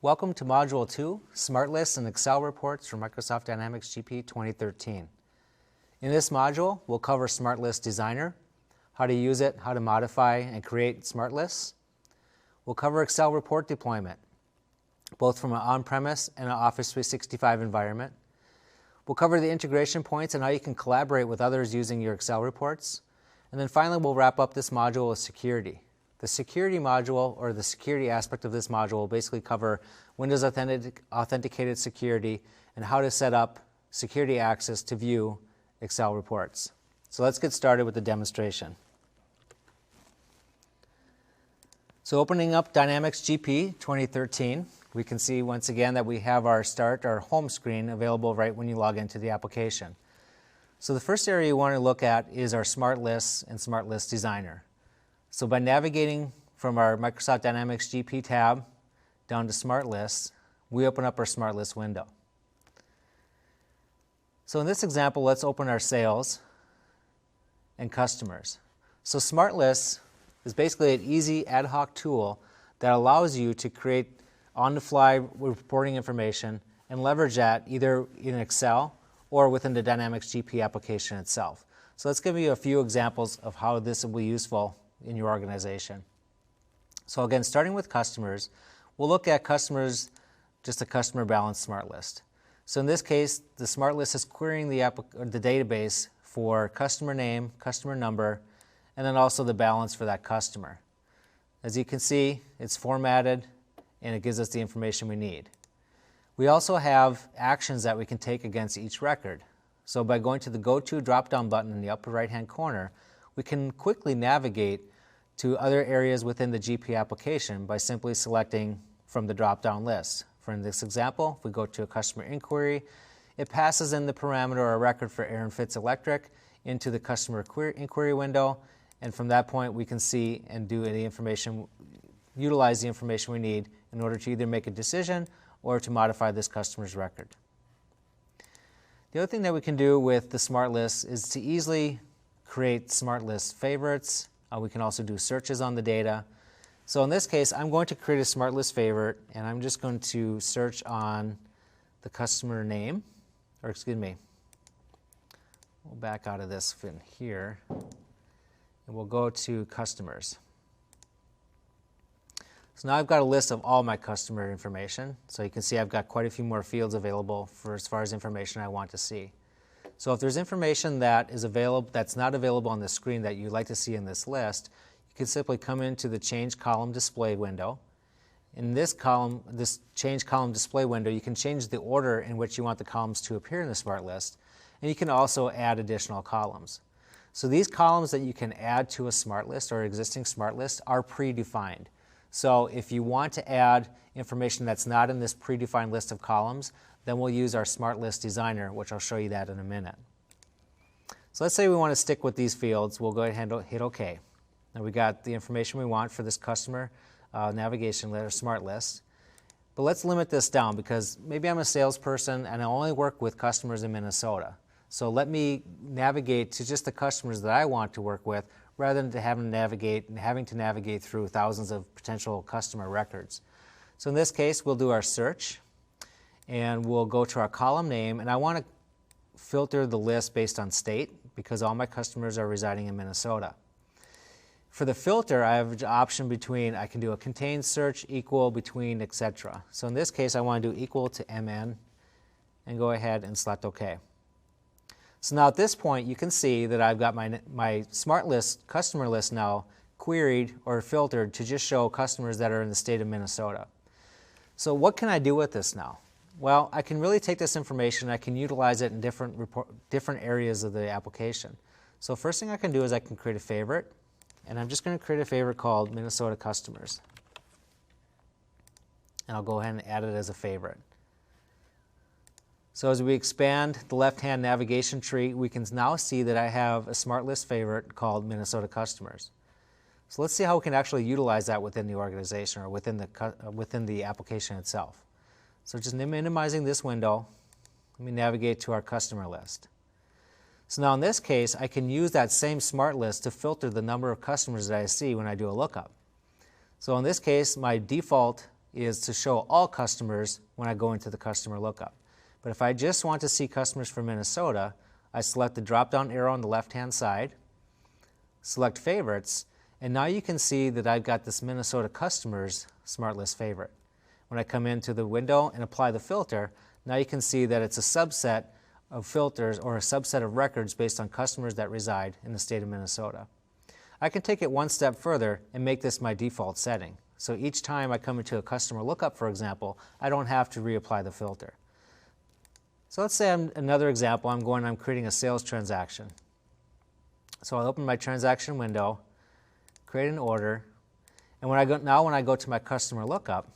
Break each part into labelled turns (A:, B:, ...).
A: Welcome to Module 2, Smart Lists and Excel Reports for Microsoft Dynamics GP 2013. In this module, we'll cover Smart List Designer, how to use it, how to modify and create smart lists. We'll cover Excel report deployment, both from an on-premise and an Office 365 environment. We'll cover the integration points and how you can collaborate with others using your Excel reports. And then finally, we'll wrap up this module with security. The security module, or the security aspect of this module, will basically cover Windows Authenticated Security and how to set up security access to view Excel reports. So let's get started with the demonstration. So opening up Dynamics GP 2013, we can see once again that we have our home screen available right when you log into the application. So the first area you want to look at is our Smart Lists and Smart List Designer. So by navigating from our Microsoft Dynamics GP tab down to Smart Lists, we open up our Smart List window. So in this example, let's open our sales and customers. So Smart Lists is basically an easy ad hoc tool that allows you to create on-the-fly reporting information and leverage that either in Excel or within the Dynamics GP application itself. So let's give you a few examples of how this will be useful in your organization. So again, starting with customers, we'll look at customers, just a customer balance smart list. So in this case, the smart list is querying the database for customer name, customer number, and then also the balance for that customer. As you can see, it's formatted and it gives us the information we need. We also have actions that we can take against each record. So by going to the Go To drop-down button in the upper right-hand corner, we can quickly navigate to other areas within the GP application by simply selecting from the drop-down list. For this example, if we go to a customer inquiry, it passes in the parameter or record for Aaron Fitz Electric into the customer inquiry window, and from that point we can see and utilize the information we need in order to either make a decision or to modify this customer's record. The other thing that we can do with the smart lists is to easily create smart list favorites. We can also do searches on the data. So in this case, I'm going to create a smart list favorite, and I'm just going to search on the customer name, or excuse me, we'll back out of this in here, and we'll go to customers. So now I've got a list of all my customer information. So you can see I've got quite a few more fields available for as far as information I want to see. So if there's information that is available, that's not available on the screen that you'd like to see in this list, you can simply come into the Change Column Display window. In this Change Column Display window, you can change the order in which you want the columns to appear in the smart list, and you can also add additional columns. So these columns that you can add to a smart list or existing smart list are predefined. So if you want to add information that's not in this predefined list of columns, then we'll use our Smart List Designer, which I'll show you that in a minute. So let's say we want to stick with these fields. We'll go ahead and hit OK. Now we got the information we want for this customer navigation layer smart list. But let's limit this down because maybe I'm a salesperson and I only work with customers in Minnesota. So let me navigate to just the customers that I want to work with rather than having to navigate through thousands of potential customer records. So in this case, we'll do our search. And we'll go to our column name, and I want to filter the list based on state because all my customers are residing in Minnesota. For the filter, I have an option between, I can do a contain search, equal, between, etc. So in this case, I want to do equal to MN and go ahead and select OK. So now at this point, you can see that I've got my smart list, customer list now queried or filtered to just show customers that are in the state of Minnesota. So what can I do with this now? Well, I can really take this information, I can utilize it in different areas of the application. So first thing I can do is I can create a favorite, and I'm just going to create a favorite called Minnesota Customers. And I'll go ahead and add it as a favorite. So as we expand the left-hand navigation tree, we can now see that I have a smart list favorite called Minnesota Customers. So let's see how we can actually utilize that within the organization or within the application itself. So just minimizing this window, let me navigate to our customer list. So now in this case, I can use that same smart list to filter the number of customers that I see when I do a lookup. So in this case, my default is to show all customers when I go into the customer lookup. But if I just want to see customers from Minnesota, I select the drop-down arrow on the left-hand side, select Favorites, and now you can see that I've got this Minnesota Customers Smart List favorite. When I come into the window and apply the filter, now you can see that it's a subset of filters or a subset of records based on customers that reside in the state of Minnesota. I can take it one step further and make this my default setting. So each time I come into a customer lookup, for example, I don't have to reapply the filter. So let's say another example, I'm creating a sales transaction. So I'll open my transaction window, create an order, and when I go to my customer lookup,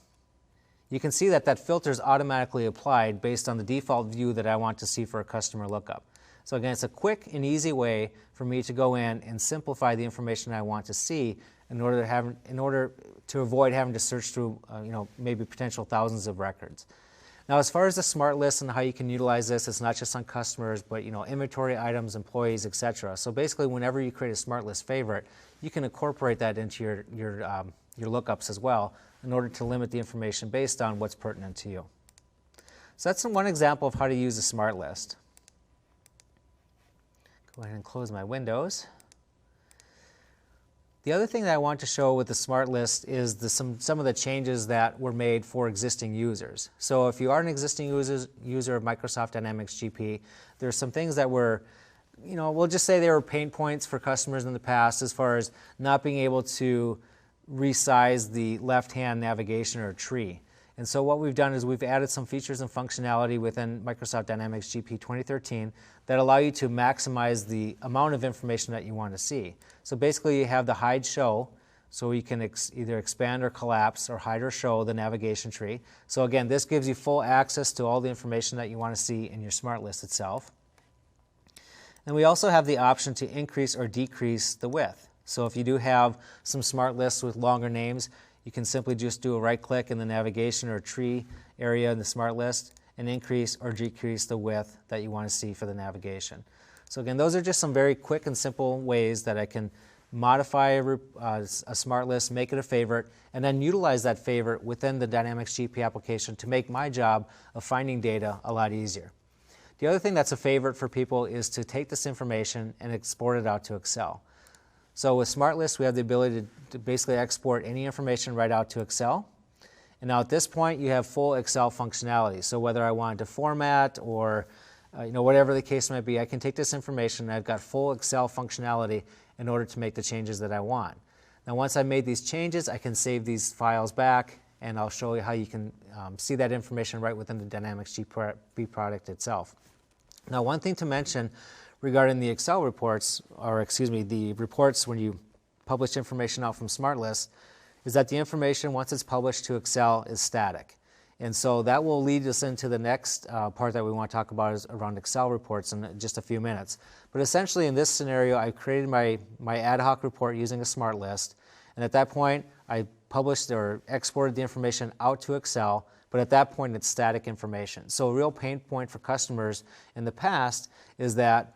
A: you can see that that filter is automatically applied based on the default view that I want to see for a customer lookup. So again, it's a quick and easy way for me to go in and simplify the information I want to see in order to avoid having to search through maybe potential thousands of records. Now, as far as the smart list and how you can utilize this, it's not just on customers, but inventory items, employees, etc. So basically, whenever you create a smart list favorite, you can incorporate that into your lookups as well in order to limit the information based on what's pertinent to you. So that's one example of how to use a smart list. Go ahead and close my windows. The other thing that I want to show with the smart list is some of the changes that were made for existing users. So if you are an existing user of Microsoft Dynamics GP, there are some things that were, we'll just say they were pain points for customers in the past as far as not being able to resize the left-hand navigation or tree. And so what we've done is we've added some features and functionality within Microsoft Dynamics GP 2013 that allow you to maximize the amount of information that you want to see. So basically you have the hide show, so you can either expand or collapse or hide or show the navigation tree. So again, this gives you full access to all the information that you want to see in your smart list itself. And we also have the option to increase or decrease the width. So if you do have some smart lists with longer names, you can simply just do a right click in the navigation or tree area in the smart list and increase or decrease the width that you want to see for the navigation. So again, those are just some very quick and simple ways that I can modify a smart list, make it a favorite, and then utilize that favorite within the Dynamics GP application to make my job of finding data a lot easier. The other thing that's a favorite for people is to take this information and export it out to Excel. So with Smart List, we have the ability to basically export any information right out to Excel. And now at this point, you have full Excel functionality. So whether I wanted to format or whatever the case might be, I can take this information and I've got full Excel functionality in order to make the changes that I want. Now once I've made these changes, I can save these files back, and I'll show you how you can see that information right within the Dynamics GP product itself. Now one thing to mention regarding the Excel reports, or excuse me, the reports when you publish information out from Smart List, is that the information, once it's published to Excel, is static. And so that will lead us into the next part that we want to talk about is around Excel reports in just a few minutes. But essentially in this scenario, I created my ad hoc report using a Smart List, and at that point, I published or exported the information out to Excel, but at that point, it's static information. So a real pain point for customers in the past is that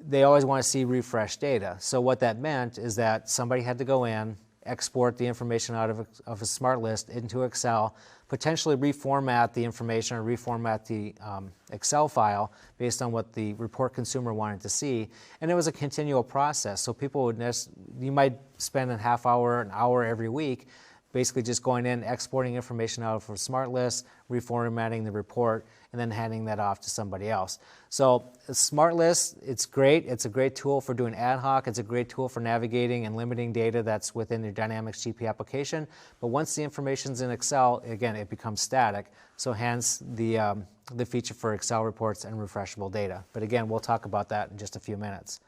A: they always want to see refreshed data. So what that meant is that somebody had to go in, export the information out of a Smart List into Excel, potentially reformat the information or reformat the Excel file based on what the report consumer wanted to see. And it was a continual process. So people you might spend a half hour, an hour every week basically just going in, exporting information out of a Smart List, reformatting the report, and then handing that off to somebody else. So a Smart List, it's great. It's a great tool for doing ad hoc. It's a great tool for navigating and limiting data that's within your Dynamics GP application. But once the information's in Excel, again, it becomes static. So hence the feature for Excel reports and refreshable data. But again, we'll talk about that in just a few minutes.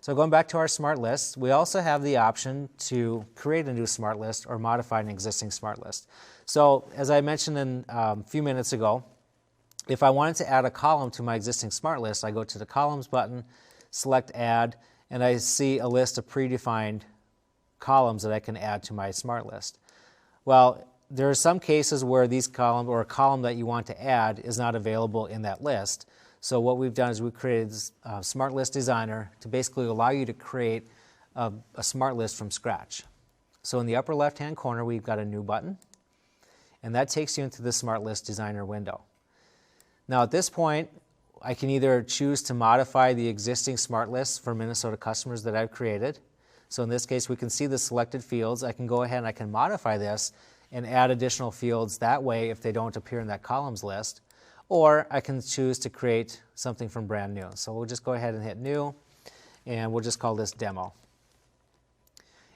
A: So going back to our Smart List, we also have the option to create a new Smart List or modify an existing Smart List. So as I mentioned a few minutes ago, if I wanted to add a column to my existing Smart List, I go to the Columns button, select Add, and I see a list of predefined columns that I can add to my Smart List. Well, there are some cases where these columns or a column that you want to add is not available in that list. So what we've done is we've created a Smart List Designer to basically allow you to create a Smart List from scratch. So in the upper left-hand corner, we've got a New button. and that takes you into the Smart List Designer window. Now at this point, I can either choose to modify the existing smart lists for Minnesota customers that I've created. So in this case, we can see the selected fields. I can go ahead and I can modify this and add additional fields that way if they don't appear in that columns list. Or I can choose to create something from brand new. So we'll just go ahead and hit new, and we'll just call this demo.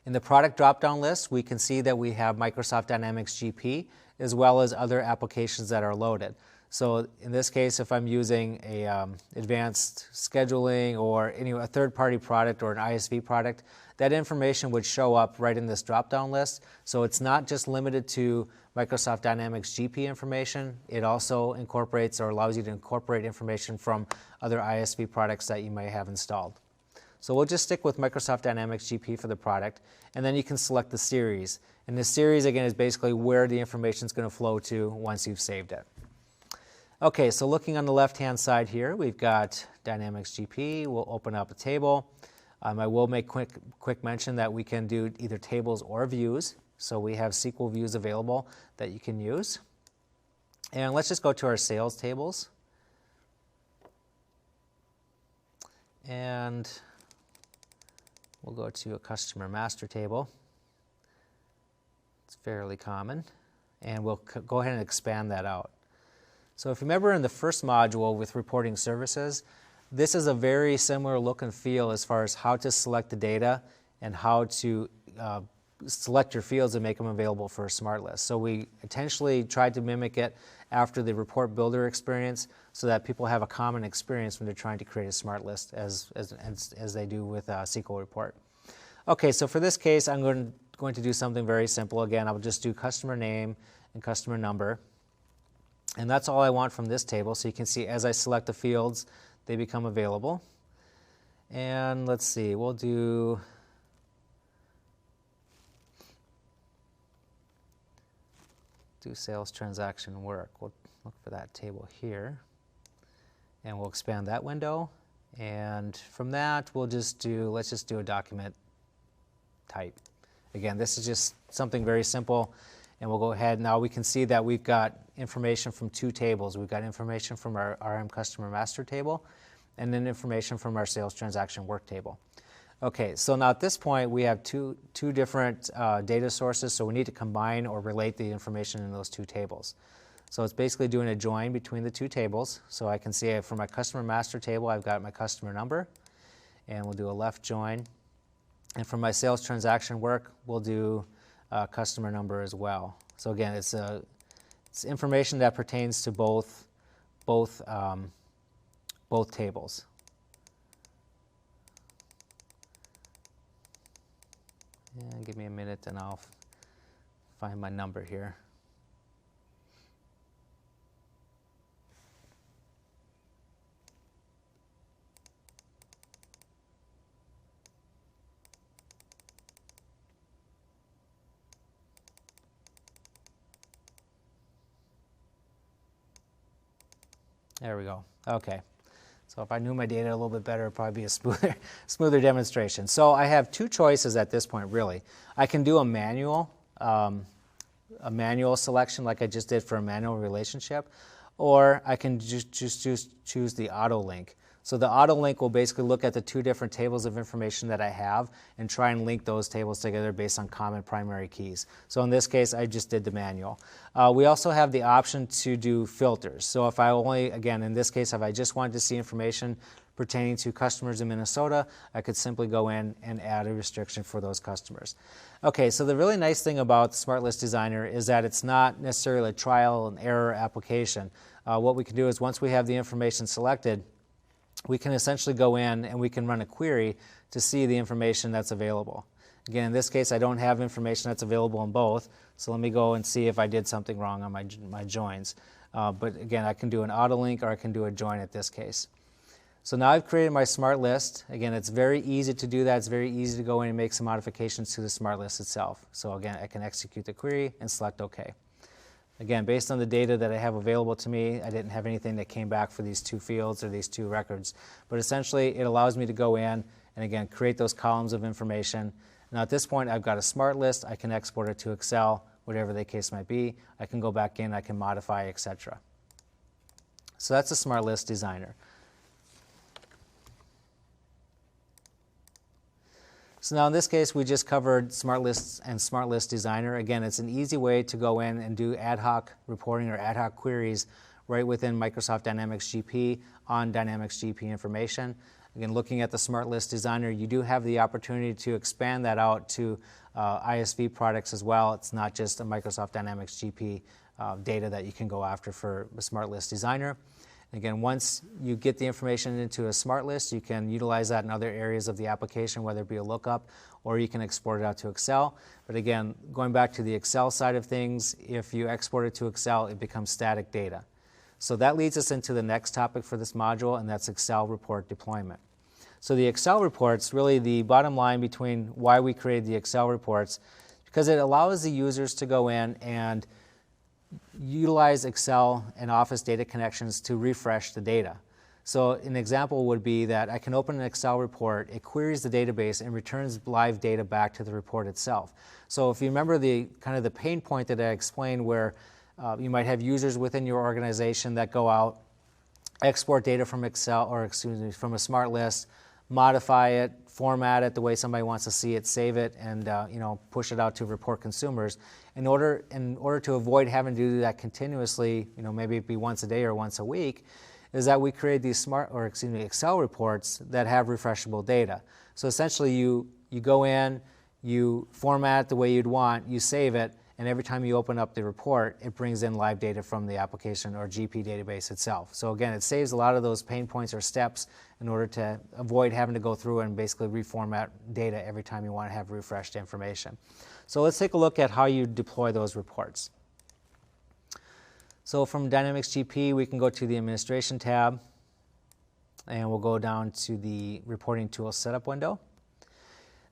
A: In the product drop-down list, we can see that we have Microsoft Dynamics GP as well as other applications that are loaded. So in this case, if I'm using a advanced scheduling or a third-party product or an ISV product, that information would show up right in this drop-down list. So it's not just limited to Microsoft Dynamics GP information. It also incorporates or allows you to incorporate information from other ISV products that you may have installed. So we'll just stick with Microsoft Dynamics GP for the product, and then you can select the series. And the series, again, is basically where the information is going to flow to once you've saved it. Okay, so looking on the left-hand side here, we've got Dynamics GP. We'll open up a table. I will make quick mention that we can do either tables or views. So we have SQL views available that you can use. And let's just go to our sales tables. And we'll go to a customer master table. It's fairly common. And we'll go ahead and expand that out. So if you remember in the first module with reporting services, this is a very similar look and feel as far as how to select the data and how to select your fields and make them available for a smart list. So we intentionally tried to mimic it after the report builder experience so that people have a common experience when they're trying to create a smart list as they do with SQL report. Okay, so for this case, I'm going to do something very simple. Again, I'll just do customer name and customer number. And that's all I want from this table. So you can see as I select the fields, they become available. And let's see, we'll do sales transaction work. We'll look for that table here. And we'll expand that window. And from that, let's just do a document type. Again, this is just something very simple. And we'll go ahead. Now we can see that we've got information from two tables. We've got information from our RM customer master table and then information from our sales transaction work table. Okay, so now at this point we have two different data sources, so we need to combine or relate the information in those two tables. So it's basically doing a join between the two tables. So I can see for my customer master table, I've got my customer number, and we'll do a left join. And for my sales transaction work, we'll do customer number as well. So again, it's information that pertains to both tables. And give me a minute and I'll find my number here. There we go. Okay. So if I knew my data a little bit better, it'd probably be a smoother demonstration. So I have two choices at this point, really. I can do a manual selection like I just did for a manual relationship, or I can just choose the auto link. So the auto link will basically look at the two different tables of information that I have and try and link those tables together based on common primary keys. So in this case, I just did the manual. We also have the option to do filters. So if I only, again, in this case, if I just wanted to see information pertaining to customers in Minnesota, I could simply go in and add a restriction for those customers. Okay, so the really nice thing about Smart List Designer is that it's not necessarily a trial and error application. What we can do is once we have the information selected, we can essentially go in and we can run a query to see the information that's available. Again, in this case, I don't have information that's available in both, so let me go and see if I did something wrong on my joins. But again, I can do an auto link or I can do a join at this case. So now I've created my smart list. Again, it's very easy to do that. It's very easy to go in and make some modifications to the smart list itself. So again, I can execute the query and select OK. Again, based on the data that I have available to me, I didn't have anything that came back for these two fields or these two records. But essentially, it allows me to go in and, again, create those columns of information. Now, at this point, I've got a smart list. I can export it to Excel, whatever the case might be. I can go back in, I can modify, etc. So that's a Smart List Designer. So now in this case, we just covered Smart Lists and Smart List Designer. Again, it's an easy way to go in and do ad hoc reporting or ad hoc queries right within Microsoft Dynamics GP on Dynamics GP information. Again, looking at the Smart List Designer, you do have the opportunity to expand that out to ISV products as well. It's not just a Microsoft Dynamics GP data that you can go after for the Smart List Designer. Again, once you get the information into a Smart List, you can utilize that in other areas of the application, whether it be a lookup or you can export it out to Excel. But again, going back to the Excel side of things, if you export it to Excel, it becomes static data. So that leads us into the next topic for this module, and that's Excel report deployment. So the Excel reports, really the bottom line between why we created the Excel reports, because it allows the users to go in and utilize Excel and Office data connections to refresh the data. So an example would be that I can open an Excel report, it queries the database and returns live data back to the report itself. So if you remember the kind of the pain point that I explained where you might have users within your organization that go out, export data from Excel, or excuse me, from a Smart List, modify it, format it the way somebody wants to see it, save it, and push it out to report consumers. In order to avoid having to do that continuously, maybe it be once a day or once a week, is that we create these Excel reports that have refreshable data. So essentially, you go in, you format it the way you'd want, you save it, and every time you open up the report, it brings in live data from the application or GP database itself. So again, it saves a lot of those pain points or steps in order to avoid having to go through and basically reformat data every time you want to have refreshed information. So let's take a look at how you deploy those reports. So from Dynamics GP, we can go to the Administration tab, and we'll go down to the Reporting Tools Setup window.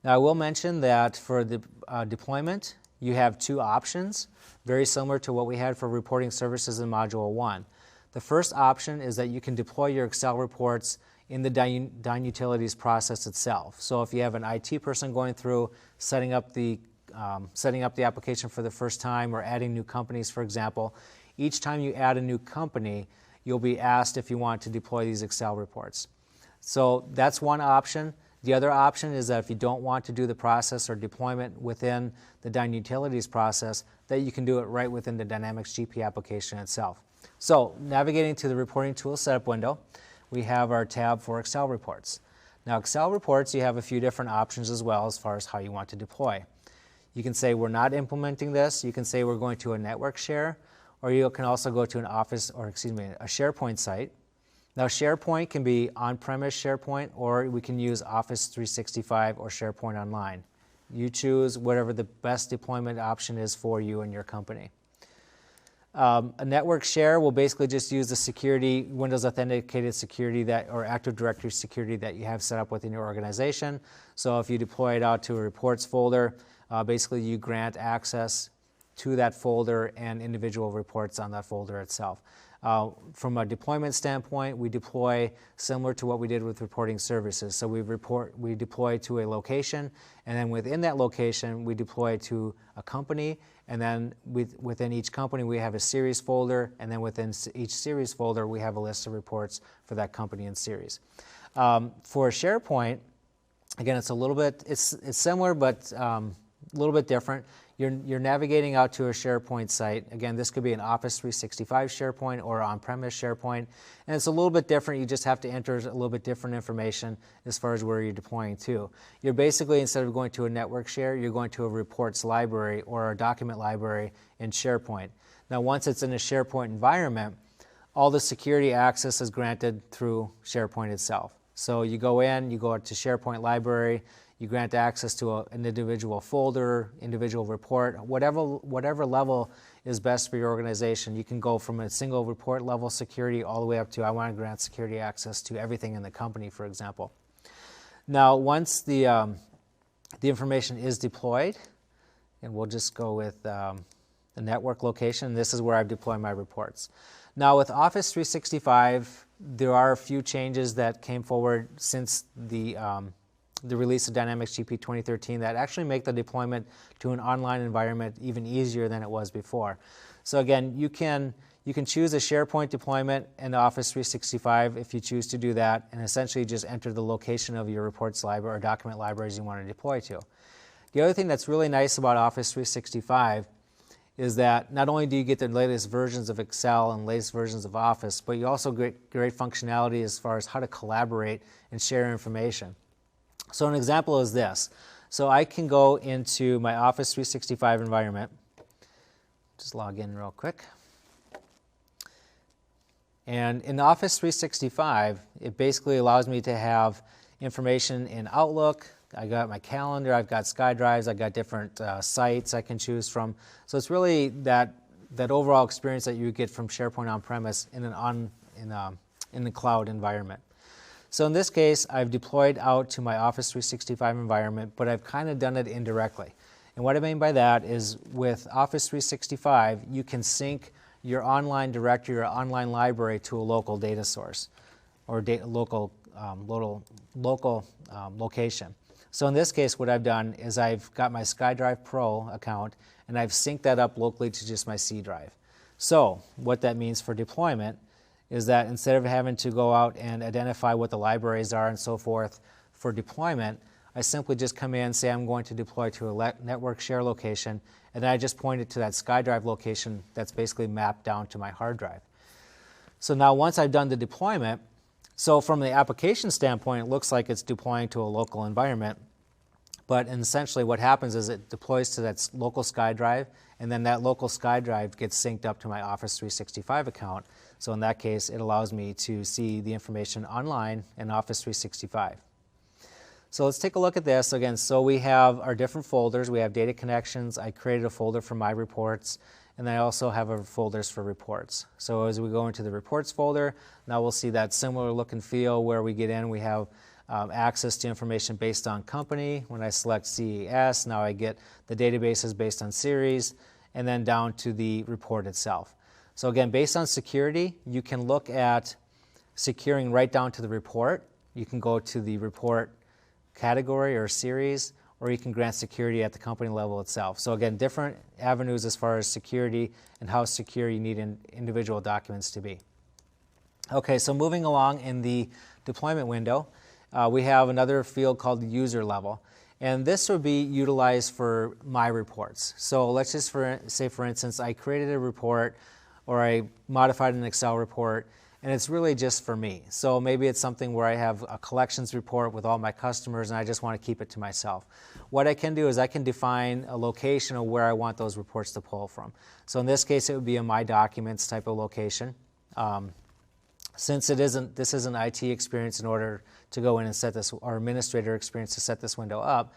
A: Now I will mention that for the deployment, you have two options, very similar to what we had for reporting services in Module 1. The first option is that you can deploy your Excel reports in the Dyn Utilities process itself. So if you have an IT person going through setting up the application for the first time or adding new companies, for example, each time you add a new company, you'll be asked if you want to deploy these Excel reports. So that's one option. The other option is that if you don't want to do the process or deployment within the Dyn Utilities process, that you can do it right within the Dynamics GP application itself. So navigating to the Reporting Tools Setup window, we have our tab for Excel reports. Now Excel reports, you have a few different options as well as far as how you want to deploy. You can say we're not implementing this, you can say we're going to a network share, or you can also go to an a SharePoint site. Now SharePoint can be on-premise SharePoint, or we can use Office 365 or SharePoint Online. You choose whatever the best deployment option is for you and your company. A network share will basically just use the security, Windows Authenticated security or Active Directory security that you have set up within your organization. So if you deploy it out to a reports folder, basically you grant access to that folder and individual reports on that folder itself. From a deployment standpoint, we deploy similar to what we did with reporting services. So we deploy to a location, and then within that location, we deploy to a company, and then within each company, we have a series folder, and then within each series folder, we have a list of reports for that company and series. For SharePoint, again, it's a little bit, it's similar, but a little bit different. You're navigating out to a SharePoint site. Again, this could be an Office 365 SharePoint or on-premise SharePoint, and it's a little bit different. You just have to enter a little bit different information as far as where you're deploying to. You're basically, instead of going to a network share, you're going to a reports library or a document library in SharePoint. Now, once it's in a SharePoint environment, all the security access is granted through SharePoint itself. So you go in, you go to SharePoint library, you grant access to an individual folder, individual report, whatever level is best for your organization. You can go from a single report level security all the way up to I want to grant security access to everything in the company, for example. Now, once the information is deployed, and we'll just go with the network location, this is where I've deployed my reports. Now, with Office 365, there are a few changes that came forward since the the release of Dynamics GP 2013 that actually make the deployment to an online environment even easier than it was before. So again, you can choose a SharePoint deployment in Office 365 if you choose to do that, and essentially just enter the location of your reports library or document libraries you want to deploy to. The other thing that's really nice about Office 365 is that not only do you get the latest versions of Excel and latest versions of Office, but you also get great functionality as far as how to collaborate and share information. So an example is this. So I can go into my Office 365 environment. Just log in real quick. And in Office 365, it basically allows me to have information in Outlook. I got my calendar, I've got SkyDrives, I've got different sites I can choose from. So it's really that overall experience that you get from SharePoint on-premise in the cloud environment. So in this case, I've deployed out to my Office 365 environment, but I've kind of done it indirectly. And what I mean by that is with Office 365, you can sync your online directory or online library to a local data source or local location. So in this case, what I've done is I've got my SkyDrive Pro account and I've synced that up locally to just my C drive. So what that means for deployment is that instead of having to go out and identify what the libraries are and so forth for deployment, I simply just come in, say I'm going to deploy to a network share location, and then I just point it to that SkyDrive location that's basically mapped down to my hard drive. So now once I've done the deployment, so from the application standpoint, it looks like it's deploying to a local environment, but essentially what happens is it deploys to that local SkyDrive, and then that local SkyDrive gets synced up to my Office 365 account. So in that case, it allows me to see the information online in Office 365. So let's take a look at this again. So we have our different folders. We have data connections. I created a folder for my reports, and then I also have folders for reports. So as we go into the reports folder, now we'll see that similar look and feel where we get in. We have access to information based on company. When I select CES, now I get the databases based on series, and then down to the report itself. So again, based on security, you can look at securing right down to the report. You can go to the report category or series, or you can grant security at the company level itself. So again, different avenues as far as security and how secure you need individual documents to be. Okay, so moving along in the deployment window, we have another field called the user level. And this would be utilized for my reports. So let's just say, for instance, I created a report or I modified an Excel report, and it's really just for me. So maybe it's something where I have a collections report with all my customers and I just want to keep it to myself. What I can do is I can define a location of where I want those reports to pull from. So in this case, it would be a My Documents type of location. Since this is an IT experience in order to go in and set this, or administrator experience to set this window up,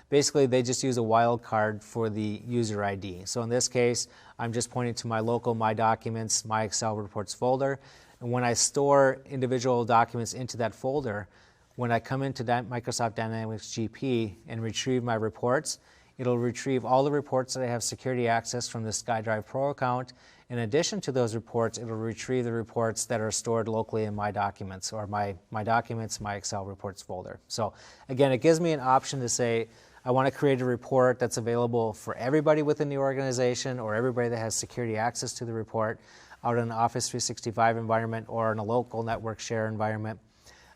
A: basically they just use a wildcard for the user ID. So in this case, I'm just pointing to my local My Documents, My Excel Reports folder. And when I store individual documents into that folder, when I come into Microsoft Dynamics GP and retrieve my reports, it'll retrieve all the reports that I have security access from the SkyDrive Pro account. In addition to those reports, it'll retrieve the reports that are stored locally in My Documents or My Documents, My Excel Reports folder. So again, it gives me an option to say, I want to create a report that's available for everybody within the organization or everybody that has security access to the report out in an Office 365 environment or in a local network share environment.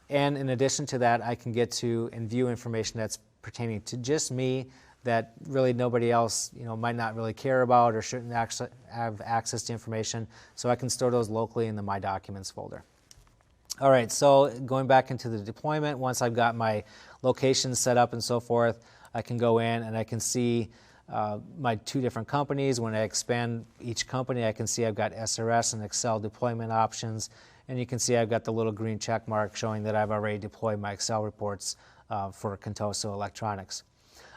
A: And in addition to that, I can get to and view information that's pertaining to just me that really nobody else might not really care about or shouldn't actually have access to information. So I can store those locally in the My Documents folder. All right, so going back into the deployment, once I've got my location set up and so forth, I can go in and I can see my two different companies. When I expand each company, I can see I've got SRS and Excel deployment options, and you can see I've got the little green check mark showing that I've already deployed my Excel reports for Contoso Electronics.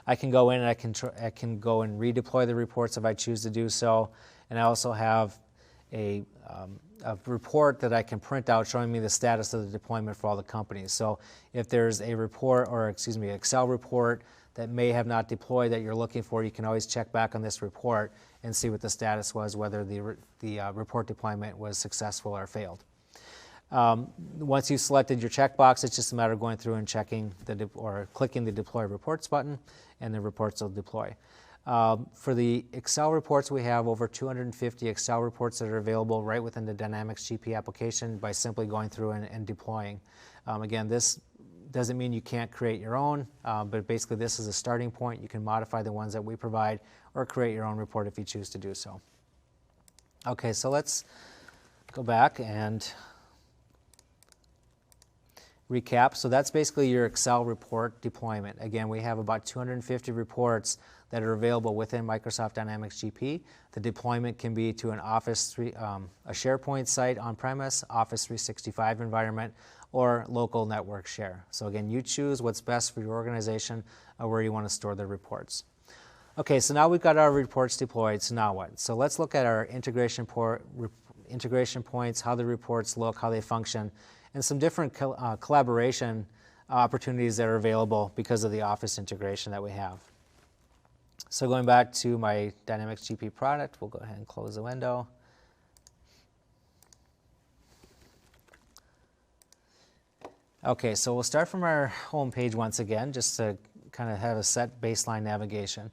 A: I can go in and I can go and redeploy the reports if I choose to do so, and I also have a report that I can print out showing me the status of the deployment for all the companies. So if there's a report, or Excel report that may have not deployed that you're looking for, you can always check back on this report and see what the status was, whether the report deployment was successful or failed. Once you've selected your checkbox, it's just a matter of going through and checking or clicking the Deploy Reports button, and the reports will deploy. For the Excel reports, we have over 250 Excel reports that are available right within the Dynamics GP application by simply going through and deploying. Again, this doesn't mean you can't create your own, but basically this is a starting point. You can modify the ones that we provide or create your own report if you choose to do so. Okay, so let's go back and recap. So that's basically your Excel report deployment. Again, we have about 250 reports that are available within Microsoft Dynamics GP. The deployment can be to an a SharePoint site on-premise, Office 365 environment, or local network share. So again, you choose what's best for your organization or where you want to store the reports. Okay, so now we've got our reports deployed, so now what? So let's look at our integration points, how the reports look, how they function, and some different collaboration opportunities that are available because of the Office integration that we have. So going back to my Dynamics GP product, we'll go ahead and close the window. Okay, so we'll start from our home page once again, just to kind of have a set baseline navigation.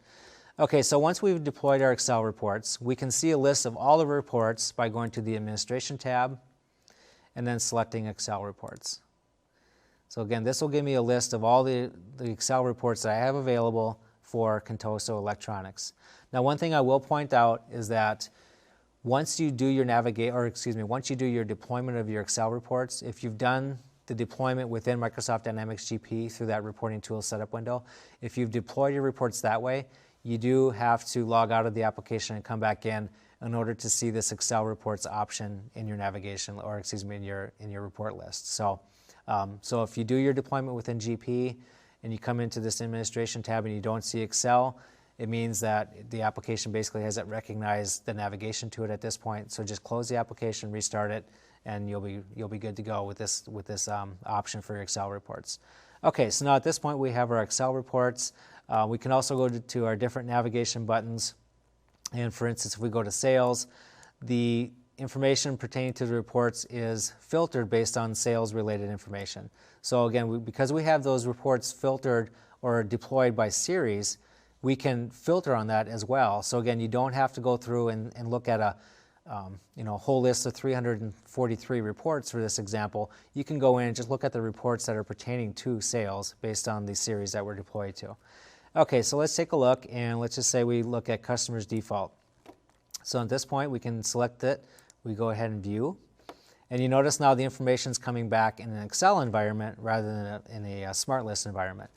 A: Okay, so once we've deployed our Excel reports, we can see a list of all the reports by going to the Administration tab and then selecting Excel reports. So again, this will give me a list of all the Excel reports that I have available for Contoso Electronics. Now, one thing I will point out is that once you do your once you do your deployment of your Excel reports, if you've done the deployment within Microsoft Dynamics GP through that reporting tool setup window, if you've deployed your reports that way, you do have to log out of the application and come back in order to see this Excel reports option in your navigation, or in your report list. So if you do your deployment within GP and you come into this Administration tab and you don't see Excel, it means that the application basically hasn't recognized the navigation to it at this point. So just close the application, restart it, and you'll be good to go with this option for your Excel reports. Okay, so now at this point we have our Excel reports. We can also go to our different navigation buttons. And for instance, if we go to sales, the information pertaining to the reports is filtered based on sales-related information. So again, because we have those reports filtered or deployed by series, we can filter on that as well. So again, you don't have to go through and look at a whole list of 343 reports for this example. You can go in and just look at the reports that are pertaining to sales based on the series that we're deployed to. Okay, so let's take a look, and let's just say we look at customers default. So at this point, we can select it. We go ahead and view. And you notice now the information is coming back in an Excel environment rather than in a smart list environment.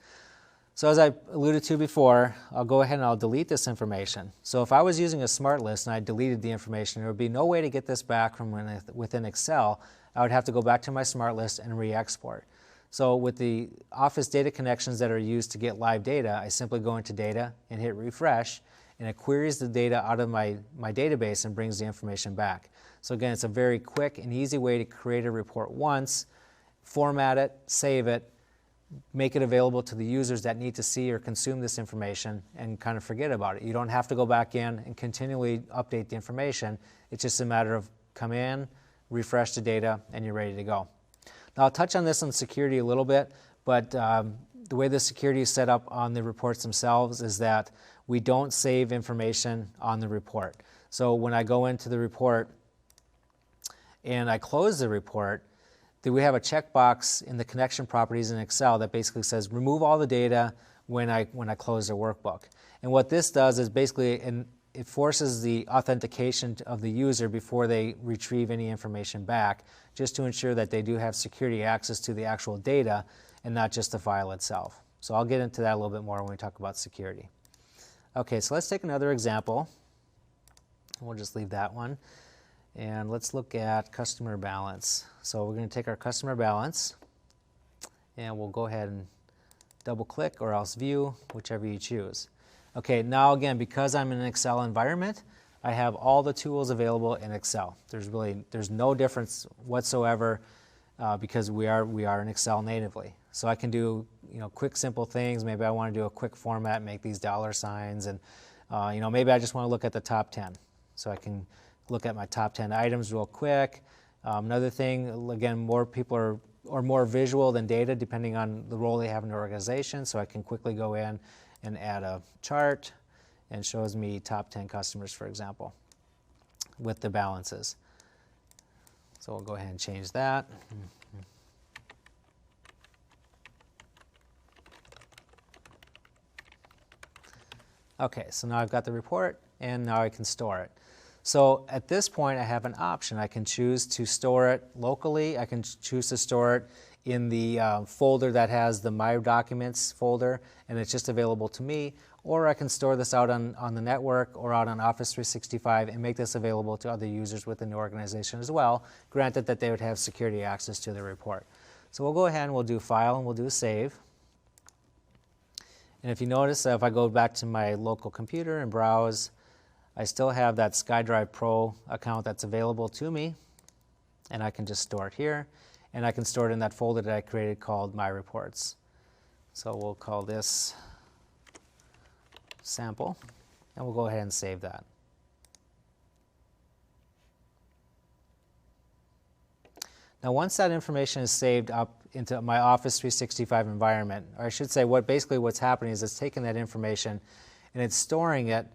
A: So as I alluded to before, I'll go ahead and I'll delete this information. So if I was using a smart list and I deleted the information, there would be no way to get this back from within Excel. I would have to go back to my smart list and re-export. So with the Office data connections that are used to get live data, I simply go into Data and hit Refresh, and it queries the data out of my database and brings the information back. So again, it's a very quick and easy way to create a report once, format it, save it, make it available to the users that need to see or consume this information, and kind of forget about it. You don't have to go back in and continually update the information. It's just a matter of come in, refresh the data, and you're ready to go. Now, I'll touch on this on security a little bit, but the way the security is set up on the reports themselves is that we don't save information on the report. So when I go into the report and I close the report, we have a checkbox in the connection properties in Excel that basically says remove all the data when I close the workbook. And what this does is basically it forces the authentication of the user before they retrieve any information back, just to ensure that they do have security access to the actual data and not just the file itself. So I'll get into that a little bit more when we talk about security. Okay, so let's take another example. We'll just leave that one. And let's look at customer balance. So we're going to take our customer balance, and we'll go ahead and double click or else view, whichever you choose. Okay, now again, because I'm in an Excel environment, I have all the tools available in Excel. There's no difference whatsoever because we are in Excel natively. So I can do quick, simple things. Maybe I want to do a quick format, make these dollar signs, and maybe I just want to look at the top 10. So I can look at my top 10 items real quick. Another thing, again, more people are more visual than data depending on the role they have in the organization, so I can quickly go in and add a chart and shows me top 10 customers, for example, with the balances. So we'll go ahead and change that. Okay, so now I've got the report, and now I can store it. So at this point, I have an option. I can choose to store it locally. I can choose to store it in the folder that has the My Documents folder, and it's just available to me. Or I can store this out on the network or out on Office 365 and make this available to other users within the organization as well, granted that they would have security access to the report. So we'll go ahead and we'll do File and we'll do Save. And if you notice, if I go back to my local computer and browse, I still have that SkyDrive Pro account that's available to me, and I can just store it here, and I can store it in that folder that I created called My Reports. So we'll call this Sample, and we'll go ahead and save that. Now once that information is saved up into my Office 365 environment, or I should say basically what's happening is it's taking that information and it's storing it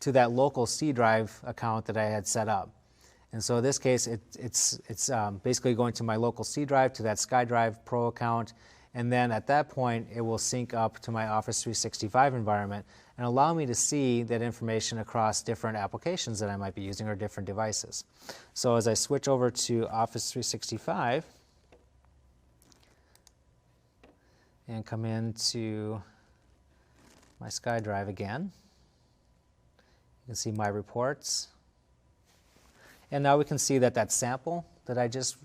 A: to that local C drive account that I had set up. And so in this case, it's basically going to my local C drive, to that SkyDrive Pro account, and then at that point, it will sync up to my Office 365 environment and allow me to see that information across different applications that I might be using or different devices. So as I switch over to Office 365 and come into my SkyDrive again, you can see my reports. And now we can see that that sample that I just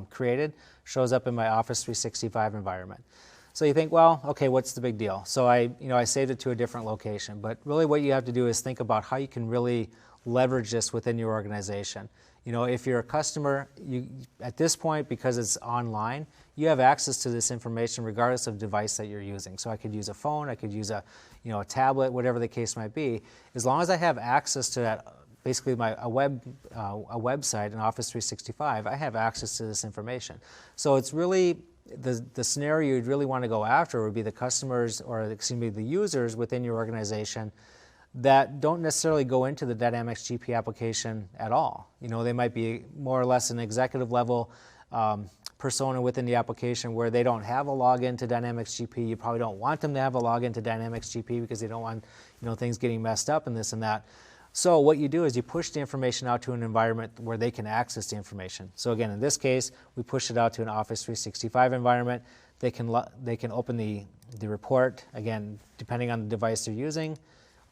A: created shows up in my Office 365 environment. So you think, well, okay, what's the big deal? So I saved it to a different location. But really what you have to do is think about how you can really leverage this within your organization. You know, if you're a customer, at this point, because it's online, you have access to this information regardless of device that you're using. So I could use a phone, I could use a tablet, whatever the case might be. As long as I have access to that, basically a website in Office 365, I have access to this information. So it's really the scenario you'd really want to go after would be the customers, or excuse me, the users within your organization that don't necessarily go into the Dynamics GP application at all. You know, they might be more or less an executive level persona within the application where they don't have a login to Dynamics GP. You probably don't want them to have a login to Dynamics GP because they don't want things getting messed up and this and that. So what you do is you push the information out to an environment where they can access the information. So again, in this case, we push it out to an Office 365 environment. They can open the report, again, depending on the device they're using,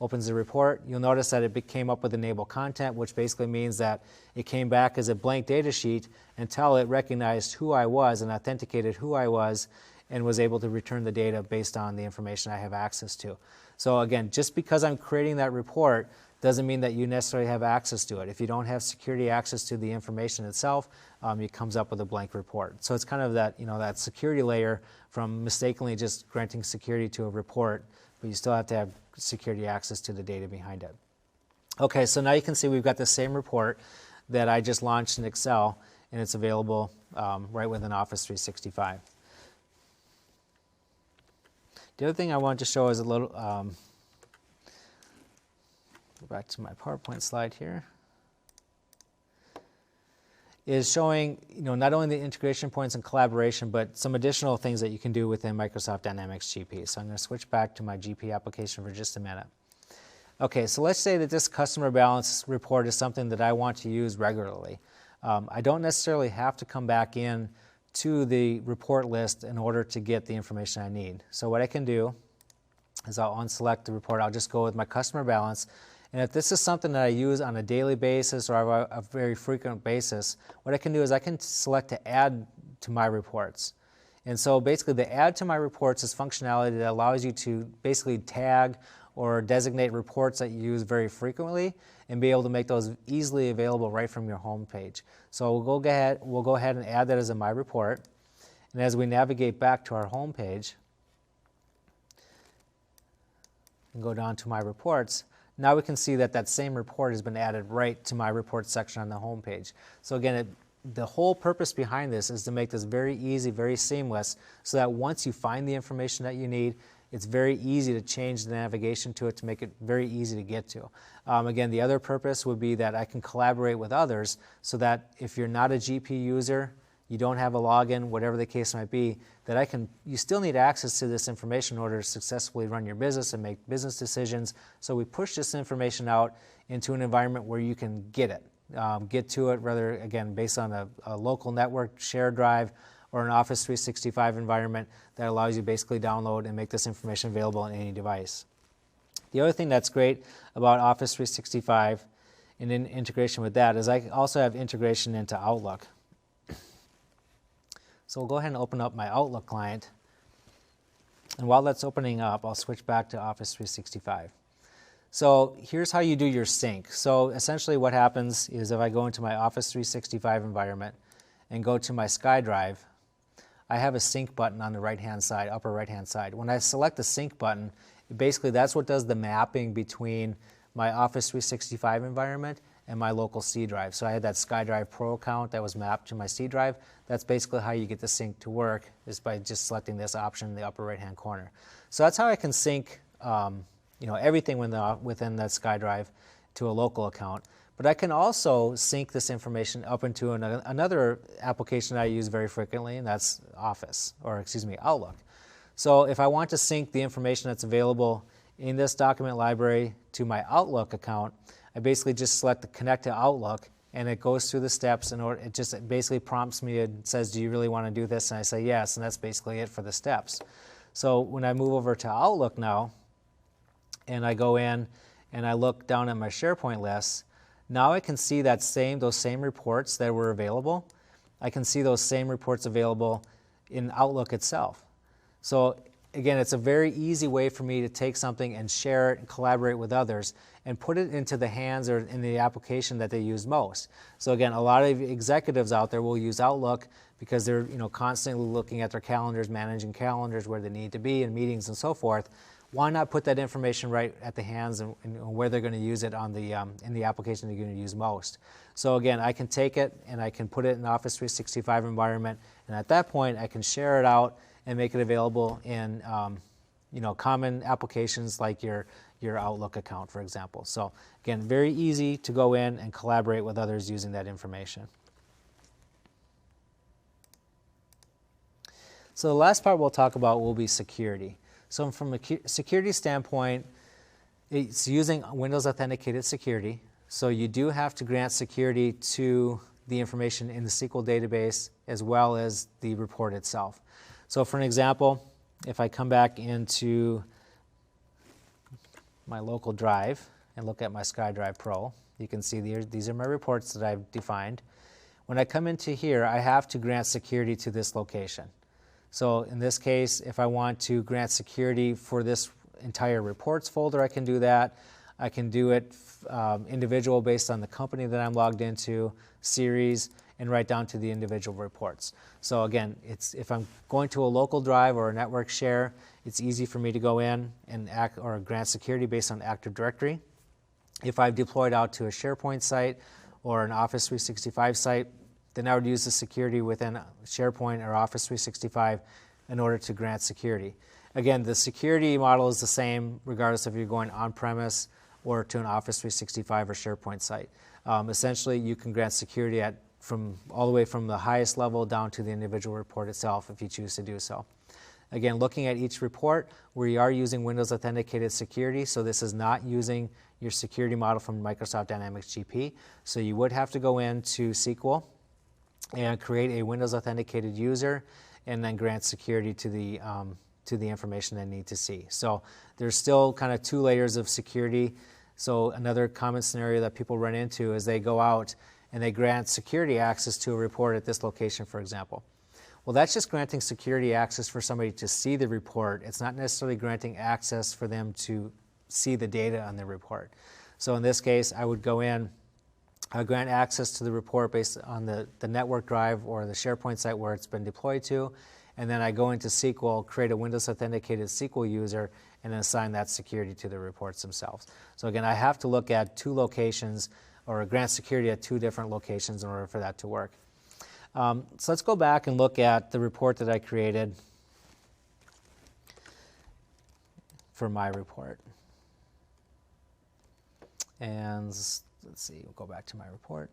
A: opens the report. You'll notice that it came up with enable content, which basically means that it came back as a blank data sheet until it recognized who I was and authenticated who I was and was able to return the data based on the information I have access to. So again, just because I'm creating that report doesn't mean that you necessarily have access to it. If you don't have security access to the information itself, it comes up with a blank report. So it's kind of that, that security layer from mistakenly just granting security to a report, but you still have to have security access to the data behind it. Okay, so now you can see we've got the same report that I just launched in Excel, and it's available right within Office 365. The other thing I wanted to show is a little, go back to my PowerPoint slide here, is showing not only the integration points and collaboration, but some additional things that you can do within Microsoft Dynamics GP. So I'm going to switch back to my GP application for just a minute. Okay, so let's say that this customer balance report is something that I want to use regularly. I don't necessarily have to come back in to the report list in order to get the information I need. So what I can do is I'll unselect the report. I'll just go with my customer balance. And if this is something that I use on a daily basis or a very frequent basis, what I can do is I can select to add to my reports. And so basically the add to my reports is functionality that allows you to basically tag or designate reports that you use very frequently and be able to make those easily available right from your home page. So we'll go ahead and add that as a my report. And as we navigate back to our home page and go down to my reports, now we can see that that same report has been added right to my report section on the home page. So again, the whole purpose behind this is to make this very easy, very seamless, so that once you find the information that you need, it's very easy to change the navigation to it to make it very easy to get to. Again, the other purpose would be that I can collaborate with others so that if you're not a GP user, you don't have a login, whatever the case might be, that you still need access to this information in order to successfully run your business and make business decisions. So we push this information out into an environment where you can get it. Get to it, whether, again, based on a local network shared drive or an Office 365 environment that allows you to basically download and make this information available on any device. The other thing that's great about Office 365 and in integration with that is I also have integration into Outlook. So we'll go ahead and open up my Outlook client. And while that's opening up, I'll switch back to Office 365. So here's how you do your sync. So essentially what happens is if I go into my Office 365 environment and go to my SkyDrive, I have a sync button on the right-hand side, upper right-hand side. When I select the sync button, basically that's what does the mapping between my Office 365 environment and my local C drive. So I had that SkyDrive Pro account that was mapped to my C drive. That's basically how you get the sync to work, is by just selecting this option in the upper right-hand corner. So that's how I can sync everything within that SkyDrive to a local account. But I can also sync this information up into another application that I use very frequently, and that's Outlook. So if I want to sync the information that's available in this document library to my Outlook account, I basically just select the Connect to Outlook, and it goes through the steps. It just basically prompts me and says, do you really want to do this? And I say yes, and that's basically it for the steps. So when I move over to Outlook now, and I go in and I look down at my SharePoint list, now I can see those same reports that were available. I can see those same reports available in Outlook itself. So again, it's a very easy way for me to take something and share it and collaborate with others and put it into the hands or in the application that they use most. So again, a lot of executives out there will use Outlook because they're constantly looking at their calendars, managing calendars, where they need to be in meetings and so forth. Why not put that information right at the hands and where they're going to use it in the application they're going to use most? So again, I can take it and I can put it in the Office 365 environment, and at that point I can share it out and make it available in common applications like your Outlook account, for example. So again, very easy to go in and collaborate with others using that information. So the last part we'll talk about will be security. So from a security standpoint, it's using Windows Authenticated Security. So you do have to grant security to the information in the SQL database as well as the report itself. So for an example, if I come back into my local drive and look at my SkyDrive Pro, you can see these are my reports that I've defined. When I come into here, I have to grant security to this location. So in this case, if I want to grant security for this entire reports folder, I can do that. I can do it individual based on the company that I'm logged into, series, and right down to the individual reports. So again, if I'm going to a local drive or a network share, it's easy for me to go in and grant security based on Active Directory. If I've deployed out to a SharePoint site or an Office 365 site, then I would use the security within SharePoint or Office 365 in order to grant security. Again, the security model is the same regardless if you're going on-premise or to an Office 365 or SharePoint site. Essentially, you can grant security all the way from the highest level down to the individual report itself if you choose to do so. Again, looking at each report, we are using Windows Authenticated Security, so this is not using your security model from Microsoft Dynamics GP. So you would have to go into SQL and create a Windows Authenticated user and then grant security to the information they need to see. So there's still kind of two layers of security. So another common scenario that people run into is they go out and they grant security access to a report at this location, for example. Well, that's just granting security access for somebody to see the report. It's not necessarily granting access for them to see the data on the report. So in this case, I would go in, I would grant access to the report based on the network drive or the SharePoint site where it's been deployed to, and then I go into SQL, create a Windows Authenticated SQL user, and then assign that security to the reports themselves. So again, I have to look at two locations or grant security at two different locations in order for that to work. So let's go back and look at the report that I created for my report. And let's see, we'll go back to my report.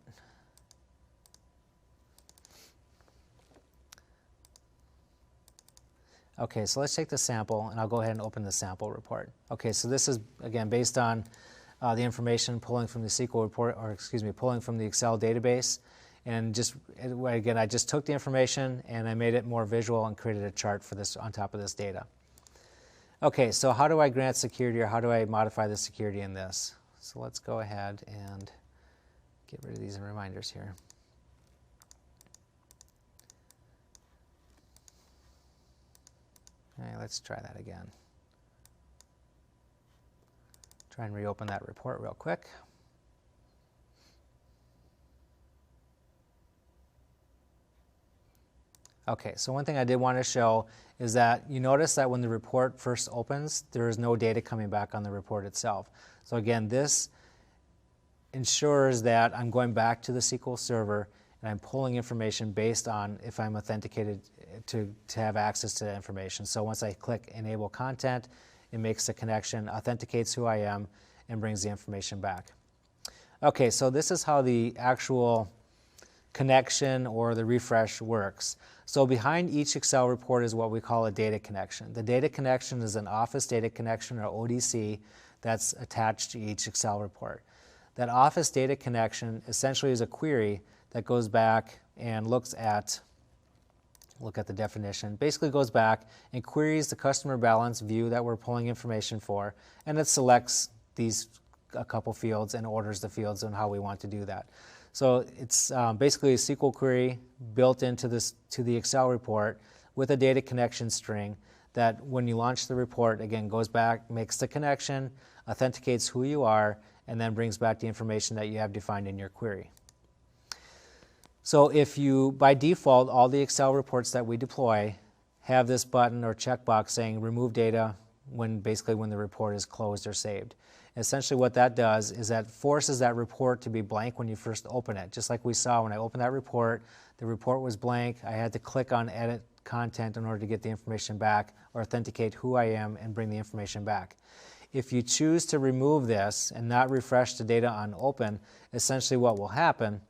A: Okay, so let's take the sample, and I'll go ahead and open the sample report. Okay, so this is, again, based on the information pulling from the SQL report, or excuse me, pulling from the Excel database. And just, again, I just took the information and I made it more visual and created a chart for this on top of this data. Okay, so how do I grant security, or how do I modify the security in this? So let's go ahead and get rid of these reminders here. All right, let's try that again. Try and reopen that report real quick. Okay, so one thing I did want to show is that you notice that when the report first opens, there is no data coming back on the report itself. So again, this ensures that I'm going back to the SQL server and I'm pulling information based on if I'm authenticated to have access to that information. So once I click Enable Content, it makes the connection, authenticates who I am, and brings the information back. Okay, so this is how the actual connection or the refresh works. So behind each Excel report is what we call a data connection. The data connection is an Office data connection, or ODC, that's attached to each Excel report. That Office data connection essentially is a query that goes back and look at the definition, basically goes back and queries the customer balance view that we're pulling information for, and it selects a couple fields and orders the fields on how we want to do that. So it's basically a SQL query built into the Excel report with a data connection string that when you launch the report, again, goes back, makes the connection, authenticates who you are, and then brings back the information that you have defined in your query. So if you, by default, all the Excel reports that we deploy have this button or checkbox saying remove data basically when the report is closed or saved. Essentially what that does is that forces that report to be blank when you first open it. Just like we saw when I opened that report, the report was blank. I had to click on Edit Content in order to get the information back, or authenticate who I am and bring the information back. If you choose to remove this and not refresh the data on open, essentially what will happen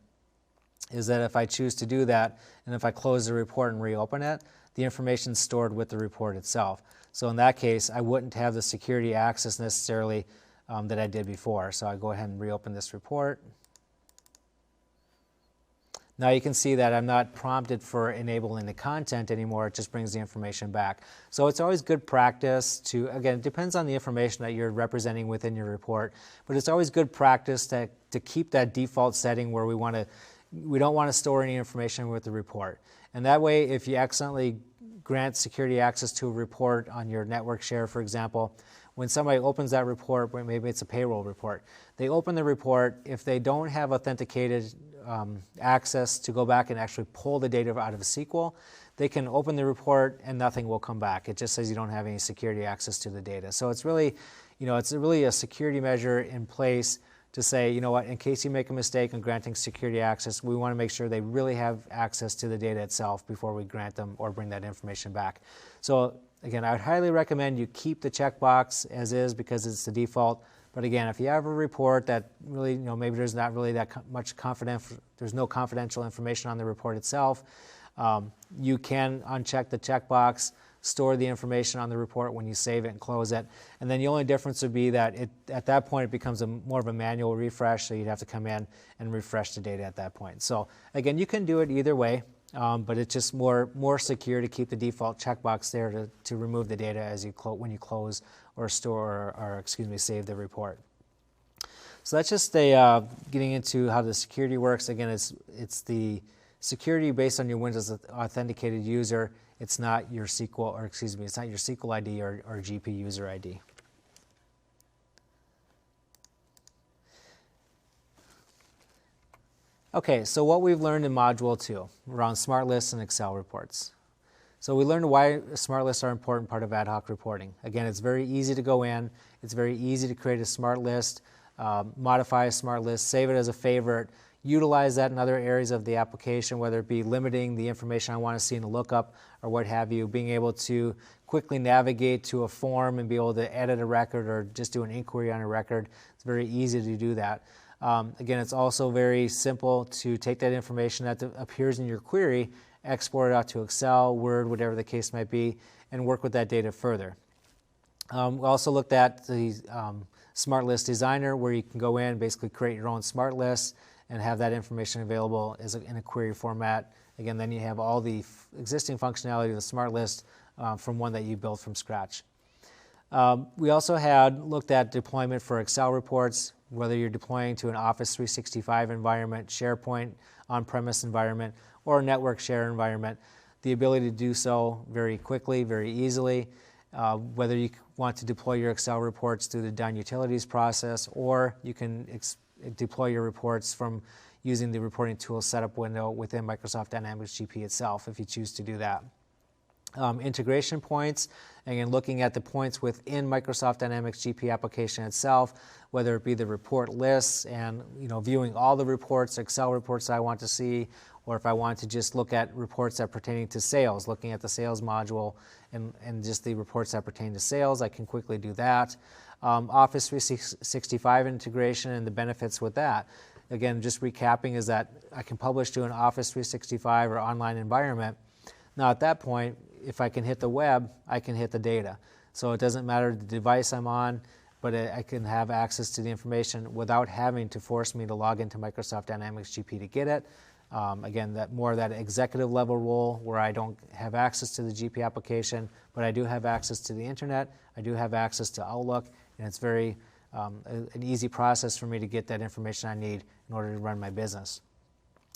A: is that if I choose to do that, and if I close the report and reopen it, the information is stored with the report itself. So in that case, I wouldn't have the security access necessarily that I did before. So I go ahead and reopen this report. Now you can see that I'm not prompted for enabling the content anymore. It just brings the information back. So it's always good practice to, again, it depends on the information that you're representing within your report, but it's always good practice to keep that default setting where we don't want to store any information with the report. And that way, if you accidentally grant security access to a report on your network share, for example, when somebody opens that report, maybe it's a payroll report, they open the report, if they don't have authenticated access to go back and actually pull the data out of SQL, they can open the report and nothing will come back. It just says you don't have any security access to the data. So it's really, it's really a security measure in place to say, you know what, in case you make a mistake in granting security access, we want to make sure they really have access to the data itself before we grant them or bring that information back. So again, I would highly recommend you keep the checkbox as is because it's the default. But again, if you have a report that really, maybe there's not really that much there's no confidential information on the report itself, you can uncheck the checkbox, store the information on the report when you save it and close it. And then the only difference would be that at that point it becomes more of a manual refresh, so you'd have to come in and refresh the data at that point. So again, you can do it either way, but it's just more secure to keep the default checkbox there to remove the data as when you close or store or save the report. So that's just getting into how the security works. Again, it's the security based on your Windows authenticated user. It's not your SQL, it's not your SQL ID or GP user ID. Okay, so what we've learned in Module 2 around smart lists and Excel reports. So we learned why smart lists are an important part of ad hoc reporting. Again, it's very easy to go in. It's very easy to create a smart list, modify a smart list, save it as a favorite. utilize that in other areas of the application, whether it be limiting the information I want to see in a lookup or what have you, being able to quickly navigate to a form and be able to edit a record or just do an inquiry on a record. It's very easy to do that. Again, it's also very simple to take that information that appears in your query, export it out to Excel, Word, whatever the case might be, and work with that data further. We also looked at the Smart List Designer, where you can go in, basically create your own smart list and have that information available in a query format. Again, then you have all the existing functionality of the Smart List from one that you built from scratch. We also had looked at deployment for Excel reports, whether you're deploying to an Office 365 environment, SharePoint on-premise environment, or a network share environment. The ability to do so very quickly, very easily, whether you want to deploy your Excel reports through the Done Utilities process, or you can deploy your reports from using the reporting tool setup window within Microsoft Dynamics GP itself if you choose to do that. Integration points, again, looking at the points within Microsoft Dynamics GP application itself, whether it be the report lists and viewing all the reports, Excel reports that I want to see, or if I want to just look at reports that pertaining to sales, looking at the sales module and just the reports that pertain to sales, I can quickly do that. Office 365 integration and the benefits with that. Again, just recapping is that I can publish to an Office 365 or online environment. Now at that point, if I can hit the web, I can hit the data. So it doesn't matter the device I'm on, but I can have access to the information without having to force me to log into Microsoft Dynamics GP to get it. Again, that executive level role where I don't have access to the GP application, but I do have access to the internet, I do have access to Outlook, and it's very an easy process for me to get that information I need in order to run my business.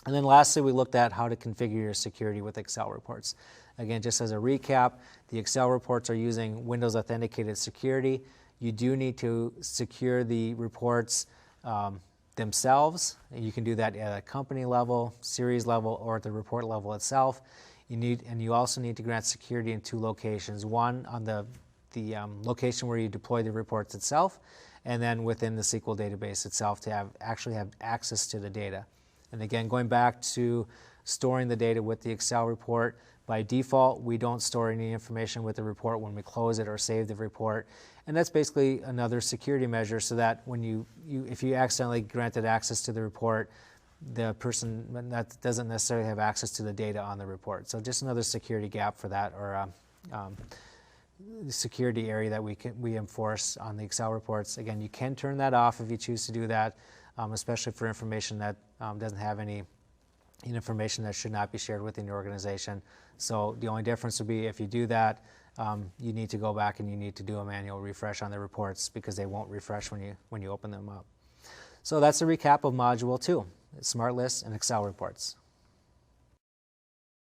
A: And then lastly, we looked at how to configure your security with Excel reports. Again, just as a recap, the Excel reports are using Windows Authenticated Security. You do need to secure the reports themselves. You can do that at a company level, series level, or at the report level itself. You also need to grant security in two locations. One on the location where you deploy the reports itself, and then within the SQL database itself to actually have access to the data. And again, going back to storing the data with the Excel report, by default, we don't store any information with the report when we close it or save the report. And that's basically another security measure so that when if you accidentally granted access to the report, the person that doesn't necessarily have access to the data on the report. So just another security gap for that, or security area that we enforce on the Excel reports. Again, you can turn that off if you choose to do that, especially for information that doesn't have any information that should not be shared within your organization. So the only difference would be if you do that, you need to go back and you need to do a manual refresh on the reports because they won't refresh when you open them up. So that's a recap of Module 2, Smart Lists and Excel reports.